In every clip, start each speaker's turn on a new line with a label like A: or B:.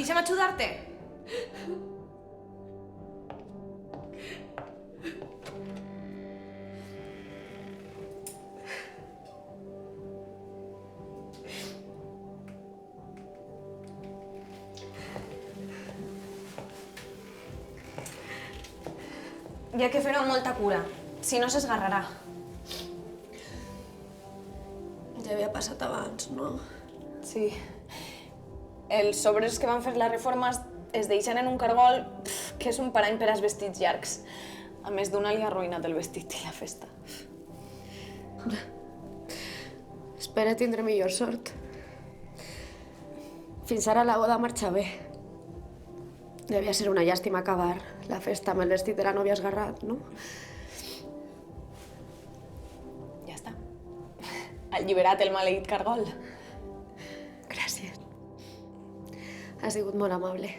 A: deixa'm ajudar-te. Hi ha que fer-ho amb molta cura, si no s'esgarrarà.
B: Ja havia passat abans, no?
A: Sí. Els sobres que van fer la reforma es deixen en un cargol que és un parany per als vestits llargs. A més d'una li ha arruïnat el vestit i la festa.
B: Espera tindre millor sort. Fins ara la boda marxa bé. Devia ser una llàstima acabar la festa amb el vestit de la nòvia esgarrat, no?
A: Ja està. Alliberat el maleït cargol.
B: Gràcies. Ha sigut molt amable.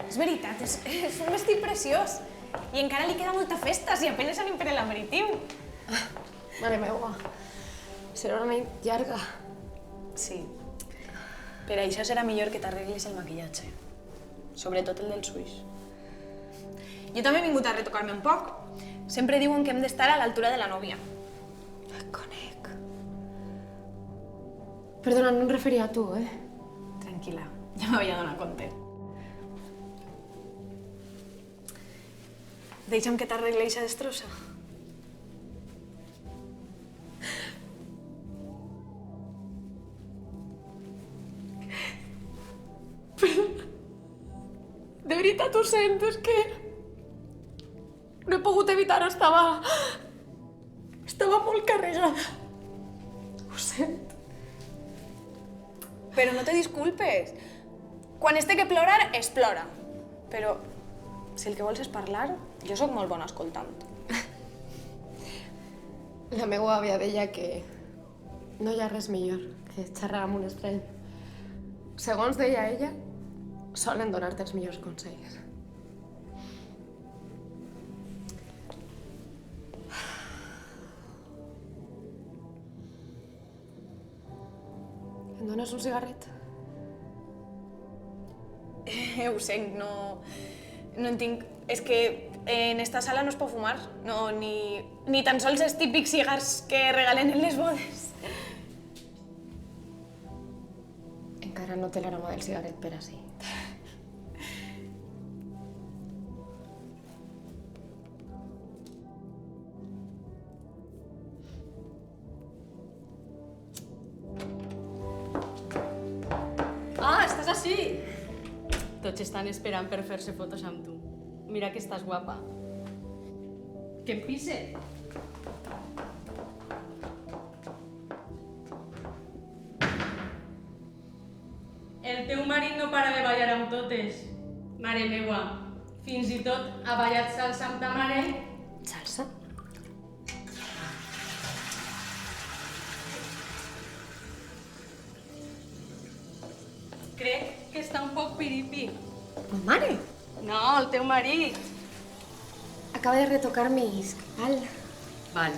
A: És veritat, és un vestit preciós. I encara li queda molta festa, si apenas anem per l'aperitiu.
B: Mare meua, serà una nit llarga.
A: Sí. Per això serà millor que t'arreglis el maquillatge. Sobretot el dels ulls. Jo també he vingut a retocar-me un poc. Sempre diuen que hem d'estar a l'altura de la nòvia.
B: Et conec. Perdona, no em referia a tu,
A: Tranquil·la, ja m'havia donat compte. Deixa'm que t'arregli eixa destrossa.
B: De veritat ho sento, és que... No he pogut evitar-ho, estava molt carregada. Ho sento.
A: Però no te disculpes. Quan es té que plorar, es plora. Però si el que vols és parlar, jo sóc molt bona escoltant.
B: La meva àvia deia que no hi ha res millor que xerrar amb un estrany. Segons deia ella, solen donar-te els millors consells. Em dones un cigarret?
A: Ho sent, no en tinc... És que en esta sala no es pot fumar, no, ni tan sols els típics cigars que regalen en les bodes.
B: Encara no té l'aroma del cigarret per ací.
C: Ah, estàs així! Tots estan esperant per fer-se fotos amb tu. Mira que estàs guapa. Que em pisse! El teu marit no para de ballar amb totes. Mare meua, fins i tot ha ballat salsa amb ta mare.
B: Salsa?
C: Crec que està un poc piripi.
B: Ma mare!
C: No, el teu marit.
B: Acaba de retocar-me i val.
C: Val.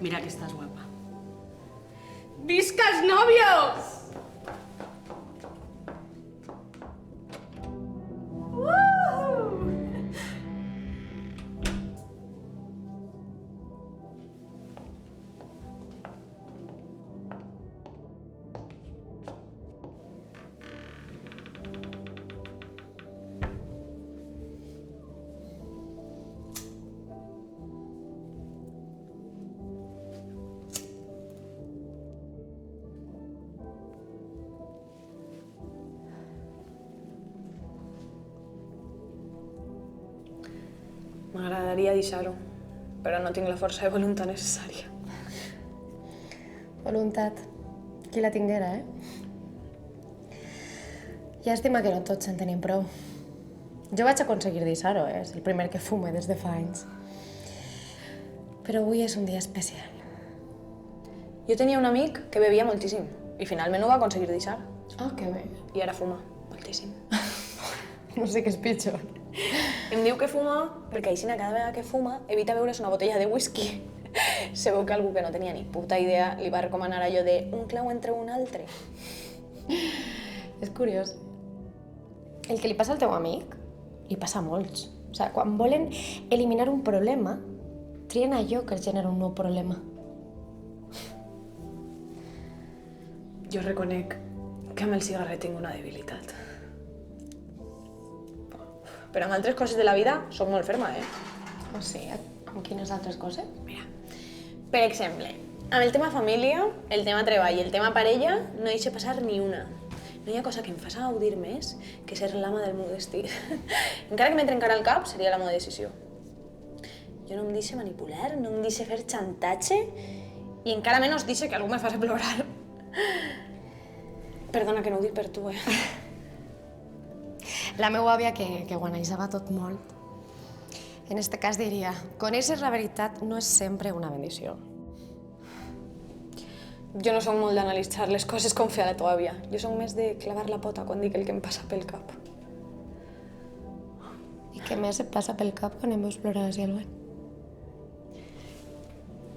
C: Mira que estàs guapa. Visca els nòvios!
A: M'agradaria deixar-ho, però no tinc la força de voluntat necessària.
B: Voluntat. Qui la tinguera, Llàstima que no tots en tenim prou. Jo vaig aconseguir deixar-ho, és el primer que fume des de fa anys. Però avui és un dia especial.
A: Jo tenia un amic que bevia moltíssim i finalment ho va aconseguir deixar.
B: Oh, que bé.
A: I ara fuma moltíssim.
B: No sé què és pitjor.
A: Em diu que fuma perquè així cada vegada que fuma evita beure's una botella de whisky. Segur que algú que no tenia ni puta idea li va recomanar allò de un clau entre un altre.
B: És curiós. El que li passa al teu amic, li passa a molts. O sigui, quan volen eliminar un problema, trien allò que els genera un nou problema.
A: Jo reconec que amb el cigarret tinc una debilitat. Però amb altres coses de la vida soc molt ferma,
B: O sigui, amb quines altres coses?
A: Mira, per exemple, amb el tema família, el tema treball i el tema parella no deixo passar ni una. No hi ha cosa que em faci gaudir més que ser l'ama del meu destí. Encara que me trencara el cap, seria la meva decisió. Jo no em deixo manipular, no em deixo fer xantatge i encara menys deixo que algú me faci plorar. Perdona que no ho dic per tu,
B: La meva àvia, que guanejava tot molt, en este cas diria, conèixer la veritat no és sempre una bendició.
A: Jo no soc molt d'analitzar les coses com feia la teva àvia. Jo soc més de clavar la pota quan dic el que em passa pel cap.
B: I què més et passa pel cap quan em veus plorar així al bany?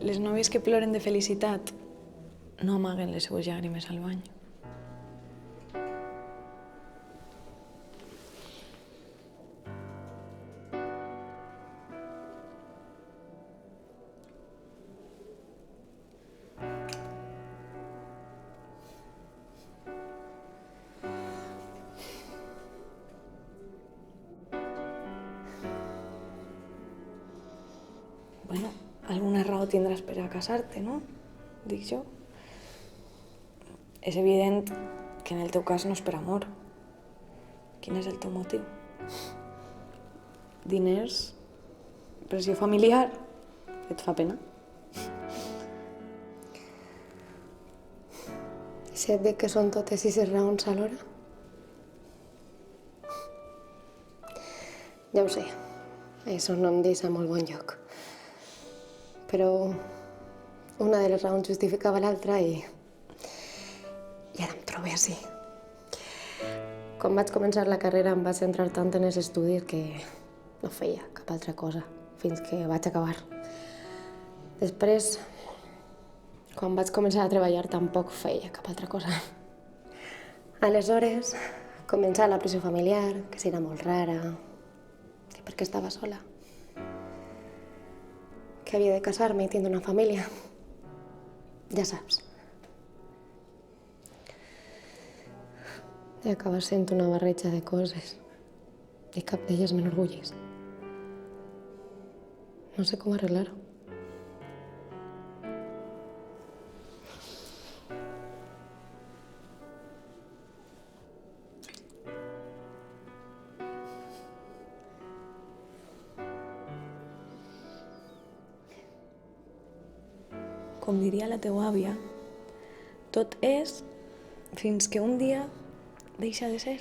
A: Les nòvies que ploren de felicitat no amaguen les seues llàgrimes al bany. Bueno, alguna raó tindràs per a casar-te, no? Dic jo. És evident que en el teu cas no és per amor. Quin és el teu motiu? Diners? Pressió familiar? Et fa pena?
B: I si et dic que són totes 6 raons alhora? Ja ho sé, això no em deixa molt bon lloc. Però una de les raons justificava l'altra i ara em trobo així. Quan vaig començar la carrera em vaig centrar tant en els estudis que no feia cap altra cosa fins que vaig acabar. Després, quan vaig començar a treballar, tampoc feia cap altra cosa. Aleshores, començar la pressió familiar, que si era molt rara, que perquè estava sola, que havia de casar-me i tindre una família. Ja saps. I acaba sent una barreja de coses i cap d'elles m'enorgulleix. No sé com arreglar-ho.
A: Com diria la teua àvia, tot és fins que un dia deixa de ser.